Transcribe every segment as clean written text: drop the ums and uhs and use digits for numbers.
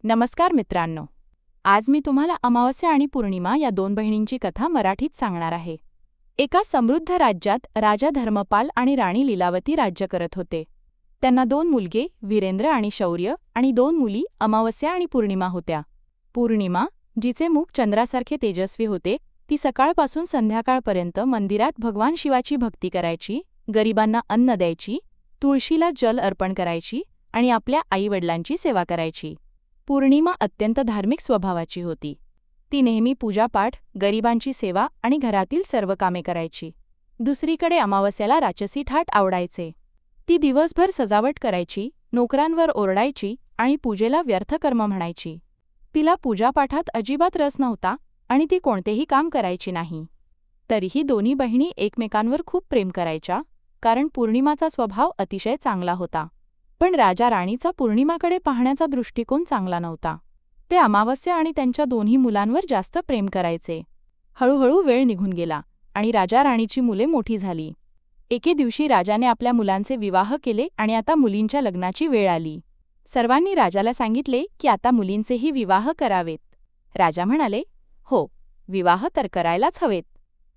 नमस्कार मित्रांनो. आज मी तुम्हाला अमावस्या आणि पौर्णिमा या दोन बहिणींची कथा मराठीत सांगणार आहे. एका समृद्ध राज्यात राजा धर्मपाल आणि राणी लीलावती राज्य करत होते. त्यांना दोन मुलगे वीरेंद्र आणि शौर्य आणि दोन मुली अमावस्या आणि पौर्णिमा होत्या. पौर्णिमा, जिचे मुख चंद्रासारखे तेजस्वी होते, ती सकाळपासून संध्याकाळपर्यंत मंदिरात भगवान शिवाची भक्ती करायची, गरिबांना अन्न द्यायची, तुळशीला जल अर्पण करायची आणि आपल्या आईवडिलांची सेवा करायची. पौर्णिमा अत्यंत धार्मिक स्वभावाची होती. ती नेहमी पूजापाठ, गरिबांची सेवा आणि घरातील सर्व कामे करायची. दुसरीकडे अमावस्याला राक्षसी थाट आवडायचे. ती दिवसभर सजावट करायची, नोकरांवर ओरडायची आणि पूजेला व्यर्थ कर्म म्हणायची. तिला पूजापाठात अजिबात रस नव्हता आणि ती कोणतेही काम करायची नाही. तरीही दोन्ही बहिणी एकमेकांवर खूप प्रेम करायच्या, कारण पौर्णिमाचा स्वभाव अतिशय चांगला होता. पण राजा राणीचा पौर्णिमाकडे पाहण्याचा दृष्टिकोन चांगला नव्हता. ते अमावस्या आणि त्यांच्या दोन्ही मुलांवर जास्त प्रेम करायचे. हळूहळू वेळ निघून गेला आणि राजा राणीची मुले मोठी झाली. एके दिवशी राजाने आपल्या मुलांचे विवाह केले आणि आता मुलींच्या लग्नाची वेळ आली. सर्वांनी राजाला सांगितले की आता मुलींचेही विवाह करावेत. राजा म्हणाले, हो, विवाह तर करायलाच हवेत.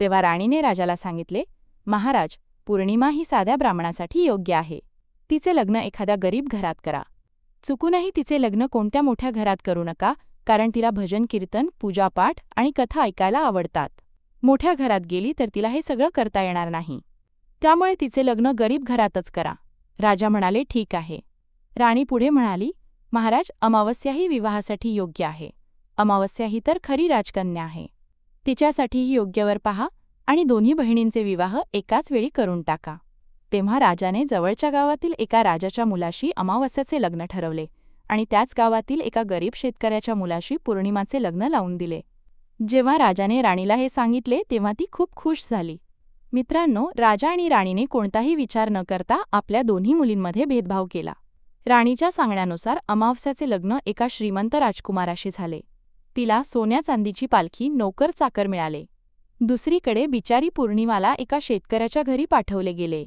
तेव्हा राणीने राजाला सांगितले, महाराज, पौर्णिमा ही साध्या ब्राह्मणासाठी योग्य आहे. तिचे लग्न एखाद्या गरीब घरात करा. चुकूनही तिचे लग्न कोणत्या मोठ्या घरात करू नका, कारण तिला भजन कीर्तन, पूजापाठ आणि कथा ऐकायला आवडतात. मोठ्या घरात गेली तर तिला हे सगळं करता येणार नाही. त्यामुळे तिचे लग्न गरीब घरातच करा. राजा म्हणाले, ठीक आहे. राणी पुढे म्हणाली, महाराज, अमावस्या ही विवाहासाठी योग्य आहे. अमावस्या ही तर खरी राजकन्या आहे. तिच्यासाठीही योग्य वर पहा आणि दोन्ही बहिणींचे विवाह एकाच वेळी करून टाका. तेव्हा राजाने जवळच्या गावातील एका राजाच्या मुलाशी अमावस्याचे लग्न ठरवले आणि त्याच गावातील एका गरीब शेतकऱ्याच्या मुलाशी पौर्णिमाचे लग्न लावून दिले. जेव्हा राजाने राणीला हे सांगितले तेव्हा ती खूप खुश झाली. मित्रांनो, राजा आणि राणीने कोणताही विचार न करता आपल्या दोन्ही मुलींमध्ये भेदभाव केला. राणीच्या सांगण्यानुसार अमावस्याचे लग्न एका श्रीमंत राजकुमाराशी झाले. तिला सोन्या चांदीची पालखी, नोकर चाकर मिळाले. दुसरीकडे बिचारी पौर्णिमाला एका शेतकऱ्याच्या घरी पाठवले गेले.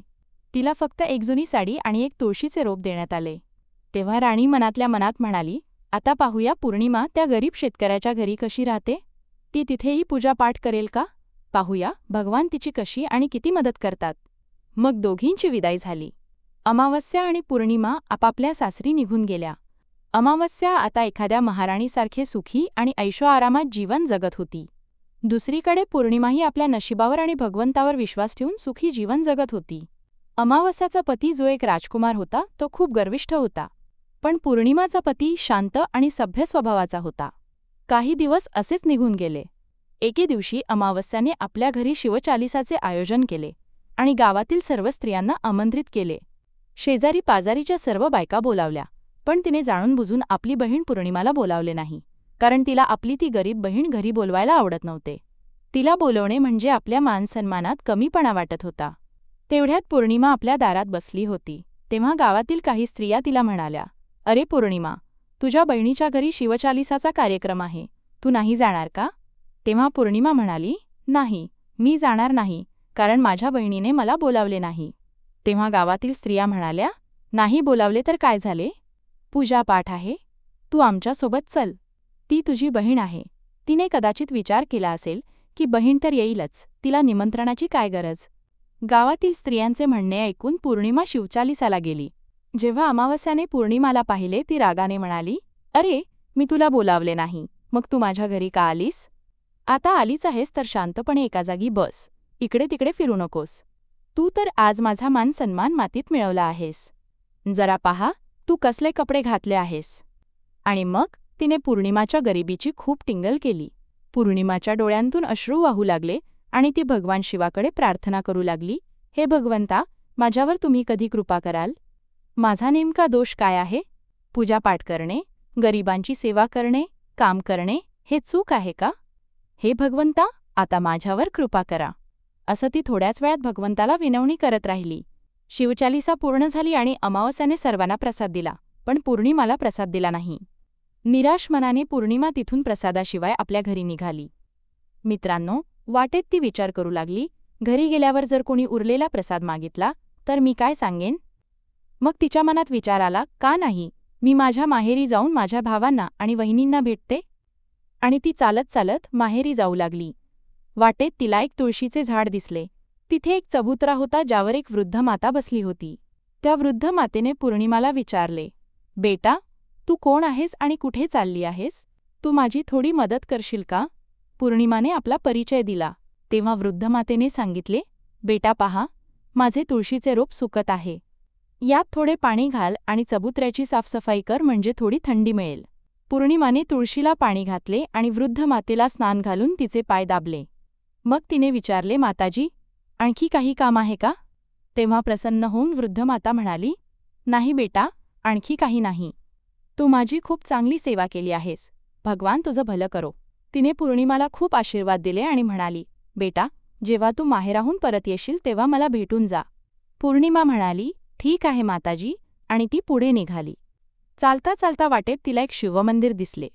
तिला फक्त एक जुनी साडी आणि एक तुळशीचे रोप देण्यात आले. तेव्हा राणी मनातल्या मनात म्हणाली, आता पाहूया पौर्णिमा त्या गरीब शेतकऱ्याच्या घरी कशी राहते. ती तिथेही पूजापाठ करेल का? पाहूया भगवान तिची कशी आणि किती मदत करतात. मग दोघींची विदाई झाली. अमावस्या आणि पौर्णिमा आपापल्या सासरी निघून गेल्या. अमावस्या आता एखाद्या महाराणीसारखे सुखी आणि ऐशोआरामात जीवन जगत होती. दुसरीकडे पौर्णिमाही आपल्या नशिबावर आणि भगवंतावर विश्वास ठेवून सुखी जीवन जगत होती. अमावस्याचा पती जो एक राजकुमार होता तो खूप गर्विष्ठ होता, पण पौर्णिमाचा पती शांत आणि सभ्य स्वभावाचा होता. काही दिवस असेच निघून गेले. एके दिवशी अमावस्याने आपल्या घरी शिवचालिसाचे आयोजन केले आणि गावातील सर्व स्त्रियांना आमंत्रित केले. शेजारी पाजारीच्या सर्व बायका बोलावल्या, पण तिने जाणूनबुजून आपली बहीण पौर्णिमाला बोलावले नाही, कारण तिला आपली ती गरीब बहीण घरी बोलवायला आवडत नव्हते. तिला बोलवणे म्हणजे आपल्या मानसन्मानात कमीपणा वाटत होता. तेवढ्यात पौर्णिमा आपल्या दारात बसली होती. तेव्हा गावातील काही स्त्रिया तिला म्हणाल्या, अरे पौर्णिमा, तुझ्या बहिणीच्या घरी शिवचालिसाचा कार्यक्रम आहे, तू नाही जाणार का? तेव्हा पौर्णिमा म्हणाली, नाही, मी जाणार नाही, कारण माझ्या बहिणीने मला बोलावले नाही. तेव्हा गावातील स्त्रिया म्हणाल्या, नाही बोलावले तर काय झाले? पूजापाठ आहे, तू आमच्यासोबत चल. ती तुझी बहीण आहे. तिने कदाचित विचार केला असेल की बहीण तर येईलच, तिला निमंत्रणाची काय गरज. गावातील स्त्रियांचे म्हणणे ऐकून पौर्णिमा शिवचालिसाला गेली. जेव्हा अमावस्याने पौर्णिमाला पाहिले ती रागाने म्हणाली, अरे, मी तुला बोलावले नाही, मग तू माझ्या घरी का आलीस? आता आलीच आहेस तर शांतपणे एका जागी बस, इकडे तिकडे फिरू नकोस. तू तर आज माझा मान सन्मान मातीत मिळवला आहेस. जरा पहा, तू कसले कपडे घातले आहेस. आणि मग तिने पौर्णिमाच्या गरिबीची खूप टिंगल केली. पौर्णिमाच्या डोळ्यांतून अश्रू वाहू लागले आणि ती भगवान शिवाकडे प्रार्थना करू लागली, हे भगवंता, माझ्यावर तुम्ही कधी कृपा कराल? माझा नेमका दोष काय आहे? पूजापाठ करणे, गरिबांची सेवा करणे, काम करणे, हे चूक आहे का? हे भगवंता, आता माझ्यावर कृपा करा. असं ती थोड्याच वेळात भगवंताला विनवणी करत राहिली. शिवचालिसा पूर्ण झाली आणि अमावस्याने सर्वांना प्रसाद दिला, पण पौर्णिमाला प्रसाद दिला नाही. निराश मनाने पौर्णिमा तिथून प्रसादाशिवाय आपल्या घरी निघाली. मित्रांनो, वाटेत ती विचार करू लागली, घरी गेल्यावर जर कोणी उरलेला प्रसाद मागितला तर मी काय सांगेन? मग तिच्या मनात विचार आला, का नाही, मी माझ्या माहेरी जाऊन माझ्या भावांना आणि वहिनींना भेटते. आणि ती चालत चालत माहेरी जाऊ लागली. वाटेत तिला एक तुळशीचे झाड दिसले. तिथे एक चबुतरा होता ज्यावर एक वृद्ध माता बसली होती. त्या वृद्ध मातेने पौर्णिमाला विचारले, बेटा, तू कोण आहेस आणि कुठे चालली आहेस? तू माझी थोडी मदत करशील का? पौर्णिमाने आपला परिचय दिला. तेव्हा वृद्ध मातेने सांगितले, बेटा पहा, माझे तुळशीचे रोप सुकत आहे. यात थोडे पाणी घाल आणि चबुतऱ्याची साफसफाई कर म्हणजे थोडी थंडी मिळेल. पौर्णिमाने तुळशीला पाणी घातले आणि वृद्ध मातेला स्नान घालून तिचे पाय दाबले. मग तिने विचारले, माताजी, आणखी काही काम आहे का? तेव्हा प्रसन्न होऊन वृद्ध माता म्हणाली, नाही बेटा, आणखी काही नाही. तू माझी खूप चांगली सेवा केली आहेस. भगवान तुझं भलं करो. तिने पौर्णिमाला खूप आशीर्वाद दिले आणि म्हणाली, बेटा, जेव्हा तू माहेराहून परत येशील तेव्हा मला भेटून जा. पौर्णिमा म्हणाली, ठीक आहे माताजी, आणि ती पुढे निघाली. चालता चालता वाटेत तिला एक शिवमंदिर दिसले.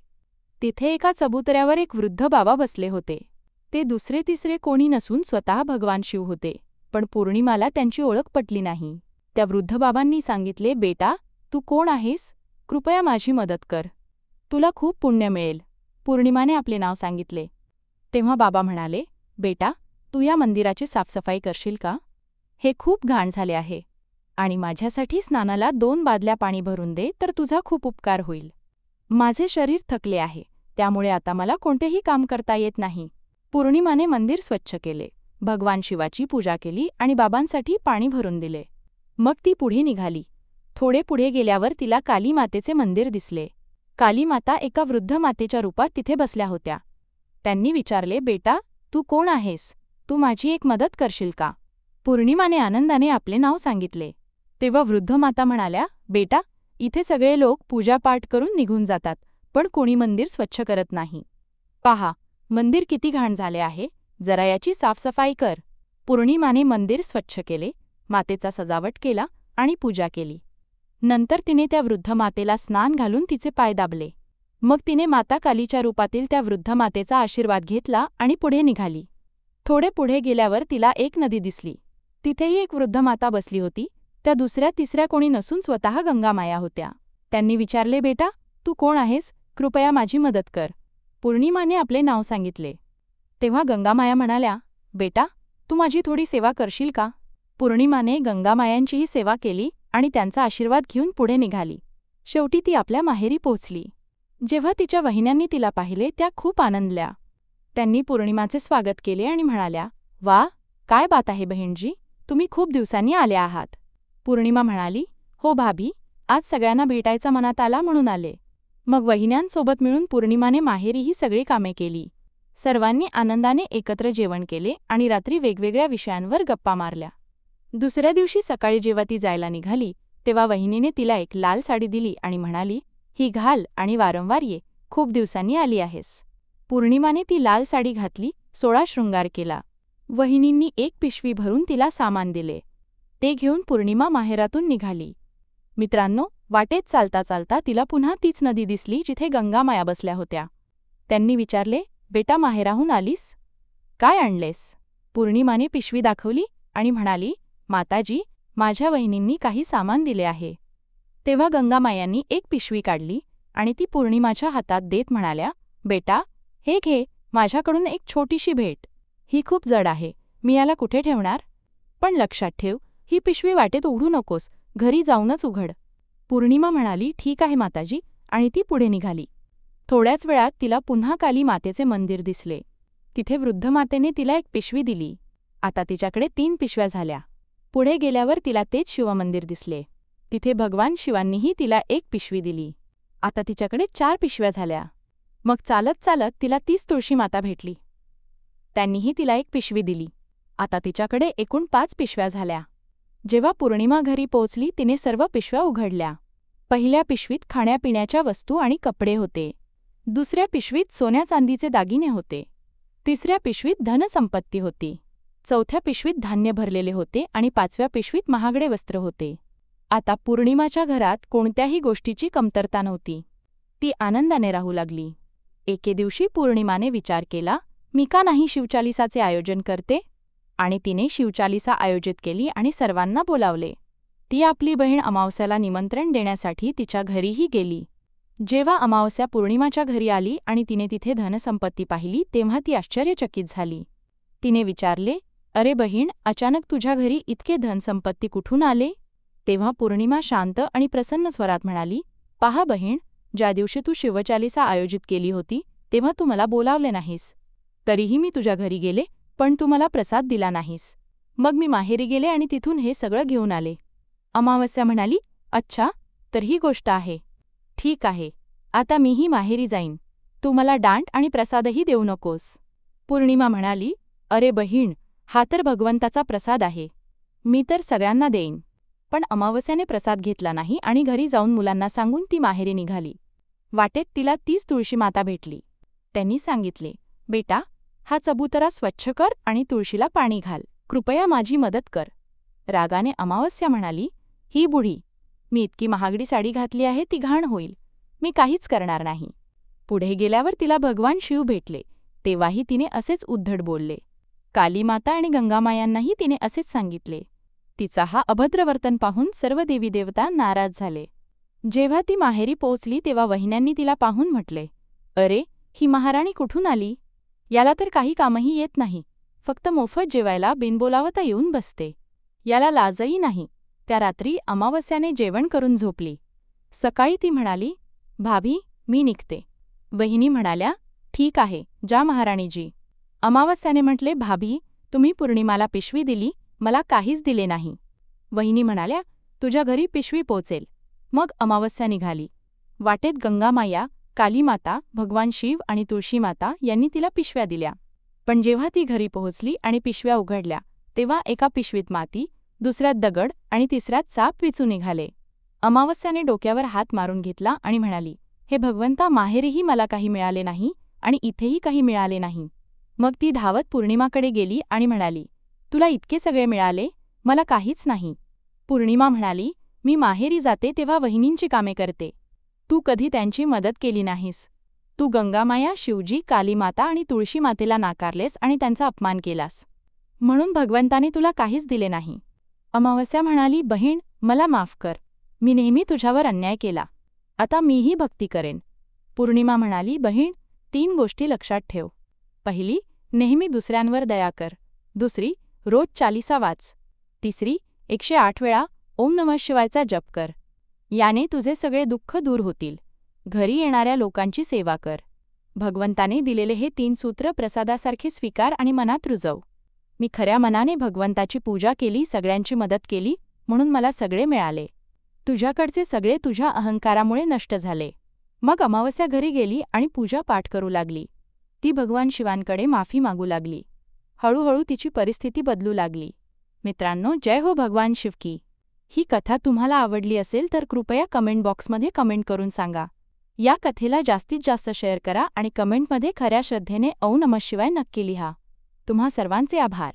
तिथे एका चबुतऱ्यावर एक वृद्ध बाबा बसले होते. ते दुसरे तिसरे कोणी नसून स्वतः भगवान शिव होते. पण पौर्णिमाला त्यांची ओळख पटली नाही. त्या वृद्ध बाबांनी सांगितले, बेटा, तू कोण आहेस? कृपया माझी मदत कर. तुला खूप पुण्य मिळेल. पौर्णिमाने आपले नाव सांगितले. तेव्हा बाबा म्हणाले, बेटा, तू या मंदिराची साफसफाई करशील का? हे खूप घाण झाले आहे. आणि माझ्यासाठी स्नानाला 2 बादल्या पाणी भरून दे तर तुझा खूप उपकार होईल. माझे शरीर थकले आहे, त्यामुळे आता मला कोणतेही काम करता येत नाही. पौर्णिमाने मंदिर स्वच्छ केले, भगवान शिवाची पूजा केली आणि बाबांसाठी पाणी भरून दिले. मग ती पुढे निघाली. थोडे पुढे गेल्यावर तिला काली मातेचे मंदिर दिसले. काली माता एका वृद्ध मातेच्या रूपात तिथे बसल्या होत्या. त्यांनी विचारले, बेटा, तू कोण आहेस? तू माझी एक मदत करशील का? पौर्णिमाने आनंदाने आपले नाव सांगितले. तेव्हा वृद्ध माता म्हणाल्या, बेटा, इथे सगळे लोक पूजापाठ करून निघून जातात, पण कोणी मंदिर स्वच्छ करत नाही. पहा, मंदिर किती घाण झाले आहे, जरा याची साफसफाई कर. पौर्णिमाने मंदिर स्वच्छ केले, मातेचा सजावट केला आणि पूजा केली. नंतर तिने त्या वृद्ध मातेला स्नान घालून तिचे पाय दाबले. मग तिने माता कालीच्या रूपातील त्या वृद्ध मातेचा आशीर्वाद घेतला आणि पुढे निघाली. थोडे पुढे गेल्यावर तिला एक नदी दिसली. तिथेही एक वृद्ध माता बसली होती. त्या दुसऱ्या तिसऱ्या कोणी नसून स्वतः गंगामाया होत्या. त्यांनी विचारले, बेटा, तू कोण आहेस? कृपया माझी मदत कर. पौर्णिमाने आपले नाव सांगितले. तेव्हा गंगामाया म्हणाल्या, बेटा, तू माझी थोडी सेवा करशील का? पौर्णिमाने गंगामायांचीही सेवा केली आणि त्यांचा आशीर्वाद घेऊन पुढे निघाली. शेवटी ती आपल्या माहेरी पोहोचली. जेव्हा तिच्या वहिन्यांनी तिला पाहिले त्या खूप आनंदल्या. त्यांनी पौर्णिमाचे स्वागत केले आणि म्हणाल्या, वा, काय बात आहे बहीणजी, तुम्ही खूप दिवसांनी आल्या आहात. पौर्णिमा म्हणाली, हो भाभी, आज सगळ्यांना भेटायचा मनात आला म्हणून आले. मग वहिन्यांसोबत मिळून पौर्णिमाने माहेरी ही सगळी कामे केली. सर्वांनी आनंदाने एकत्र जेवण केले आणि रात्री वेगवेगळ्या विषयांवर गप्पा मारल्या. दुसऱ्या दिवशी सकाळी जेव्हा ती जायला निघाली तेव्हा वहिनीने तिला एक लाल साडी दिली आणि म्हणाली, ही घाल आणि वारंवार ये, खूप दिवसांनी आली आहेस. पौर्णिमाने ती लाल साडी घातली, 16 शृंगार केला. वहिनींनी एक पिशवी भरून तिला सामान दिले. ते घेऊन पौर्णिमा माहेरातून निघाली. मित्रांनो, वाटेत चालता चालता तिला पुन्हा तीच नदी दिसली जिथे गंगामाया बसल्या होत्या. त्यांनी विचारले, बेटा, माहेराहून आलीस? काय आणलेस? पौर्णिमाने पिशवी दाखवली आणि म्हणाली, माताजी, माझ्या वहिनींनी काही सामान दिले आहे. तेव्हा गंगामायांनी एक पिशवी काढली आणि ती पौर्णिमाच्या हातात देत म्हणाल्या, बेटा, हे घे, माझ्याकडून एक छोटीशी भेट. ही खूप जड आहे, मी याला कुठे ठेवणार? पण लक्षात ठेव, ही पिशवी वाटेत उघडू नकोस, घरी जाऊनच उघड. पौर्णिमा म्हणाली, ठीक आहे माताजी, आणि ती पुढे निघाली. थोड्याच वेळात तिला पुन्हा काली मातेचे मंदिर दिसले. तिथे वृद्ध मातेने तिला एक पिशवी दिली. आता तिच्याकडे 3 पिशव्या झाल्या. पुढे गेल्यावर तिला तेच शिवमंदिर दिसले. तिथे भगवान शिवांनीही तिला एक पिशवी दिली. आता तिच्याकडे 4 पिशव्या झाल्या. मग चालत चालत तिला 30 तुळशी माता भेटली. त्यांनीही तिला एक पिशवी दिली. आता तिच्याकडे एकूण 5 पिशव्या झाल्या. जेव्हा पौर्णिमा घरी पोहोचली तिने सर्व पिशव्या उघडल्या. पहिल्या पिशवीत खाण्यापिण्याच्या वस्तू आणि कपडे होते. दुसऱ्या पिशवीत सोन्या चांदीचे दागिने होते. तिसऱ्या पिशवीत धनसंपत्ती होती. चौथ्या पिशवीत धान्य भरलेले होते आणि 5व्या पिशवीत महागडे वस्त्र होते. आता पौर्णिमाच्या घरात कोणत्याही गोष्टीची कमतरता नव्हती. ती आनंदाने राहू लागली. एके दिवशी पौर्णिमाने विचार केला, मी का नाही शिवचालिसाचे आयोजन करते? आणि तिने शिवचालिसा आयोजित केली आणि सर्वांना बोलावले. ती आपली बहीण अमावस्याला निमंत्रण देण्यासाठी तिच्या घरीही गेली. जेव्हा अमावस्या पौर्णिमाच्या घरी आली आणि तिने तिथे धनसंपत्ती पाहिली तेव्हा ती आश्चर्यचकित झाली. तिने विचारले, "अरे बहीण, अचानक तुझ्या घरी इतके धनसंपत्ती कुठून आले?" तेव्हा पौर्णिमा शांत आणि प्रसन्न स्वरात म्हणाली, "पहा बहीण, ज्या दिवशी तू शिवचालिसा आयोजित केली होती तेव्हा तू मला बोलावले नाहीस. तरीही मी तुझ्या घरी गेले, पण तू मला प्रसाद दिला नाहीस. मग मी माहेरी गेले आणि तिथून हे सगळं घेऊन आले." अमावस्या म्हणाली, "अच्छा, तर ही गोष्ट आहे. ठीक आहे, आता मीही माहेरी जाईन. तू मला डांट आणि प्रसादही देऊ नकोस." पौर्णिमा म्हणाली, "अरे बहीण, हा तर भगवंताचा प्रसाद आहे. मी तर सगळ्यांना देईन." पण अमावस्याने प्रसाद घेतला नाही आणि घरी जाऊन मुलांना सांगून ती माहेरी निघाली. वाटेत तिला तीच तुळशीमाता भेटली. त्यांनी सांगितले, "बेटा, हा चबुतरा स्वच्छ कर आणि तुळशीला पाणी घाल. कृपया माझी मदत कर." रागाने अमावस्या म्हणाली, "ही बुढी, मी इतकी महागडी साडी घातली आहे ती घाण होईल. मी काहीच करणार नाही." पुढे गेल्यावर तिला भगवान शिव भेटले. तेव्हाही तिने असेच उद्धट बोलले. कालीमाता आणि गंगामायांनाही तिने असेच सांगितले. तिचा हा अभद्र वर्तन पाहून सर्व देवी देवता नाराज झाले. जेव्हा ती माहेरी पोहोचली तेव्हा वहिन्यांनी तिला पाहून म्हटले, "अरे, ही महाराणी कुठून आली? याला तर काही कामही येत नाही. फक्त मोफत जेवायला बिनबोलावता येऊन बसते. याला लाजही नाही." त्या रात्री अमावस्याने जेवण करून झोपली. सकाळी ती म्हणाली, "भाभी, मी निघते." वहिनी म्हणाल्या, "ठीक आहे, जा महाराणीजी." अमावस्याने म्हटले, "भाभी, तुम्ही पौर्णिमाला पिशवी दिली, मला काहीच दिले नाही." वहिनी म्हणाल्या, "तुझ्या घरी पिशवी पोचेल." मग अमावस्या निघाली. वाटेत गंगामाया, कालीमाता, भगवान शिव आणि तुळशीमाता यांनी तिला पिशव्या दिल्या. पण जेव्हा ती घरी पोहोचली आणि पिशव्या उघडल्या तेव्हा एका पिशवीत माती, दुसऱ्यात दगड आणि तिसऱ्यात साप विचू निघाले. अमावस्याने डोक्यावर हात मारून घेतला आणि म्हणाली, "हे भगवंता, माहेरीही मला काही मिळाले नाही आणि इथेही काही मिळाले नाही." मग ती धावत पौर्णिमाकडे गेली आणि म्हणाली, "तुला इतके सगळे मिळाले, मला काहीच नाही." पौर्णिमा म्हणाली, "मी माहेरी जाते तेव्हा वहिनींची कामे करते. तू कधी त्यांची मदत केली नाहीस. तू गंगामाया, शिवजी, कालीमाता आणि तुळशीमातेला नाकारलेस आणि त्यांचा अपमान केलास. म्हणून भगवंताने तुला काहीच दिले नाही." अमावस्या म्हणाली, "बहीण, मला माफ कर. मी नेहमी तुझ्यावर अन्याय केला. आता मीही भक्ती करेन." पौर्णिमा म्हणाली, "बहीण, 3 गोष्टी लक्षात ठेव. पहिली, नेहमी दुसऱ्यांवर दया कर. दुसरी, रोज चालिसा वाच. तिसरी, 108 वेळा ओम नमः शिवायचा जप कर. याने तुझे सगळे दुःख दूर होतील. घरी येणाऱ्या लोकांची सेवा कर." भगवंताने दिलेले हे 3 सूत्र प्रसादासारखे स्वीकार आणि मनात रुजव. मी खऱ्या मनाने भगवंताची पूजा केली, सगळ्यांची मदत केली, म्हणून मला सगळे मिळाले. तुझ्याकडचे सगळे तुझ्या अहंकारामुळे नष्ट झाले. मग अमावस्या घरी गेली आणि पूजा पाठ करू लागली. ती भगवान शिवांकडे माफी मागू लागली. हळूहळू तिची परिस्थिती बदलू लागली. मित्रांनो, जय हो भगवान शिव की. ही कथा तुम्हाला आवडली असेल तर कृपया कमेंट बॉक्समध्ये कमेंट करून सांगा. या कथेला जास्तीत जास्त शेअर करा आणि कमेंटमध्ये खऱ्या श्रद्धेने ओम नमः शिवाय नक्की लिहा. तुम्हा सर्वांचे आभार.